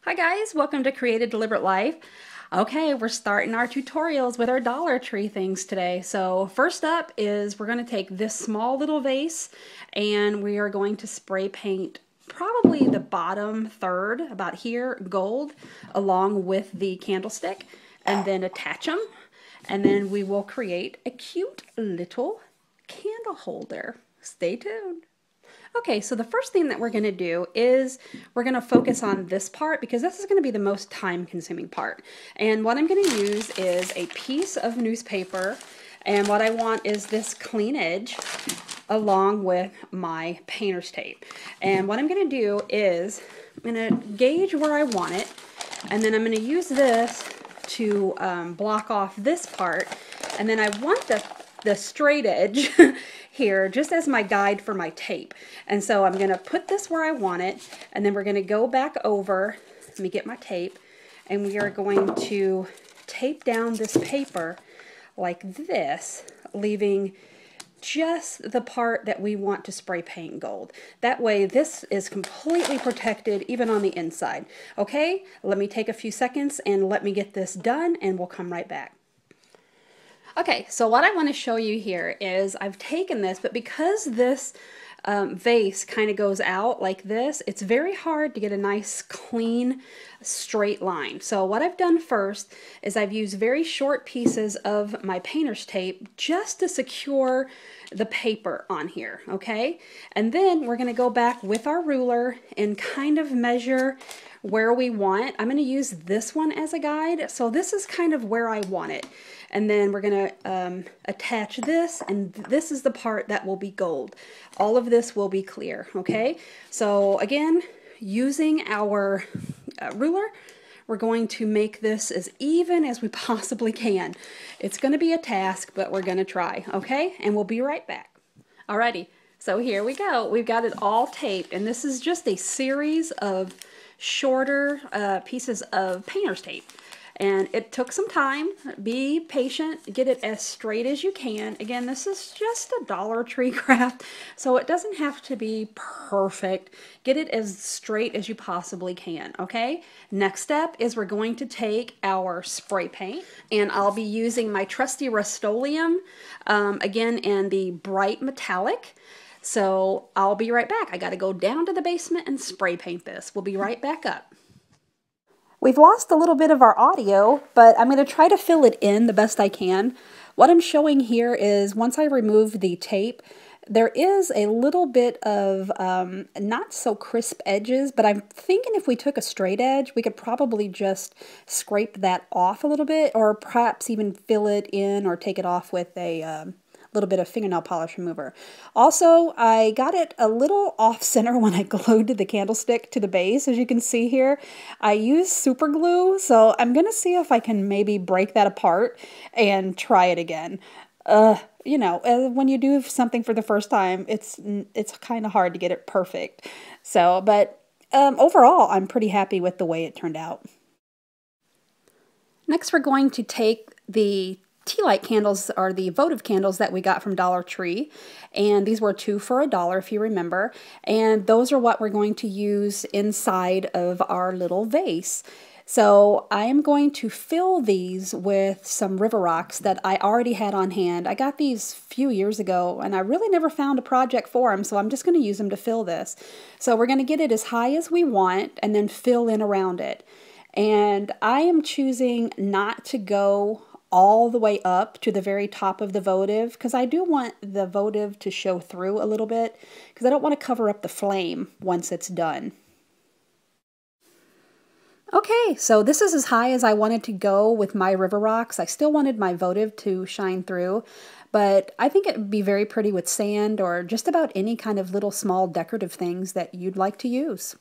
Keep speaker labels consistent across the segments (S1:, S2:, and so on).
S1: Hi guys, welcome to Create a Deliberate Life. Okay, we're starting our tutorials with our Dollar Tree things today. So first up is we're going to take this small little vase and we are going to spray paint probably the bottom third, about here, gold, along with the candlestick, and then attach them. And then we will create a cute little candle holder. Stay tuned. Okay, so the first thing that we're going to do is we're going to focus on this part because this is going to be the most time-consuming part. And what I'm going to use is a piece of newspaper, and what I want is this clean edge along with my painter's tape. And what I'm going to do is I'm going to gauge where I want it, and then I'm going to use this to block off this part, and then I want the straight edge here just as my guide for my tape. And so I'm going to put this where I want it, and then we're going to go back over, let me get my tape, and we are going to tape down this paper like this, leaving just the part that we want to spray paint gold. That way this is completely protected even on the inside. Okay, let me take a few seconds and let me get this done and we'll come right back. Okay, so what I want to show you here is I've taken this, but because this vase kind of goes out like this, it's very hard to get a nice clean straight line. So what I've done first is I've used very short pieces of my painter's tape just to secure the paper on here, okay? And then we're going to go back with our ruler and kind of measure where we want. I'm going to use this one as a guide, so this is kind of where I want it. And then we're going to attach this, and this is the part that will be gold. All of this will be clear, okay? So again, using our ruler, we're going to make this as even as we possibly can. It's going to be a task, but we're going to try, okay? And we'll be right back. Alrighty, so here we go. We've got it all taped, and this is just a series of shorter pieces of painter's tape. And it took some time. Be patient, get it as straight as you can. Again, this is just a Dollar Tree craft, so it doesn't have to be perfect. Get it as straight as you possibly can, okay? Next step is we're going to take our spray paint, and I'll be using my trusty Rust-Oleum, again in the bright metallic. So I'll be right back. I gotta go down to the basement and spray paint this. We'll be right back up. We've lost a little bit of our audio, but I'm going to try to fill it in the best I can. What I'm showing here is once I remove the tape, there is a little bit of not so crisp edges, but I'm thinking if we took a straight edge, we could probably just scrape that off a little bit, or perhaps even fill it in or take it off with a little bit of fingernail polish remover. Also, I got it a little off center when I glued the candlestick to the base. As you can see here, I used super glue, so I'm gonna see if I can maybe break that apart and try it again. You know, when you do something for the first time, it's kind of hard to get it perfect. So, but overall, I'm pretty happy with the way it turned out. Next, we're going to take the tea light candles, are the votive candles that we got from Dollar Tree, and these were 2 for $1 if you remember, and those are what we're going to use inside of our little vase. So I am going to fill these with some river rocks that I already had on hand. I got these a few years ago and I really never found a project for them, so I'm just going to use them to fill this. So we're going to get it as high as we want and then fill in around it. And I am choosing not to go all the way up to the very top of the votive because I do want the votive to show through a little bit because I don't want to cover up the flame once it's done. Okay, so this is as high as I wanted to go with my river rocks. I still wanted my votive to shine through, but I think it would be very pretty with sand or just about any kind of little small decorative things that you'd like to use.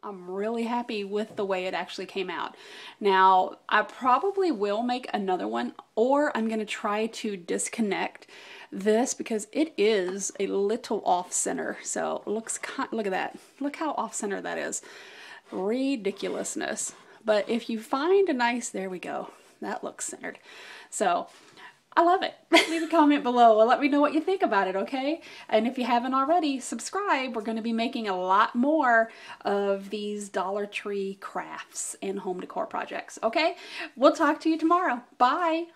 S1: I'm really happy with the way it actually came out. Now, I probably will make another one, or I'm going to try to disconnect this because it is a little off-center. So look at that. Look how off-center that is. Ridiculousness. But if you find a nice, there we go. That looks centered. So I love it. Leave a comment below and let me know what you think about it, okay? And if you haven't already, subscribe. We're going to be making a lot more of these Dollar Tree crafts and home decor projects, okay? We'll talk to you tomorrow. Bye.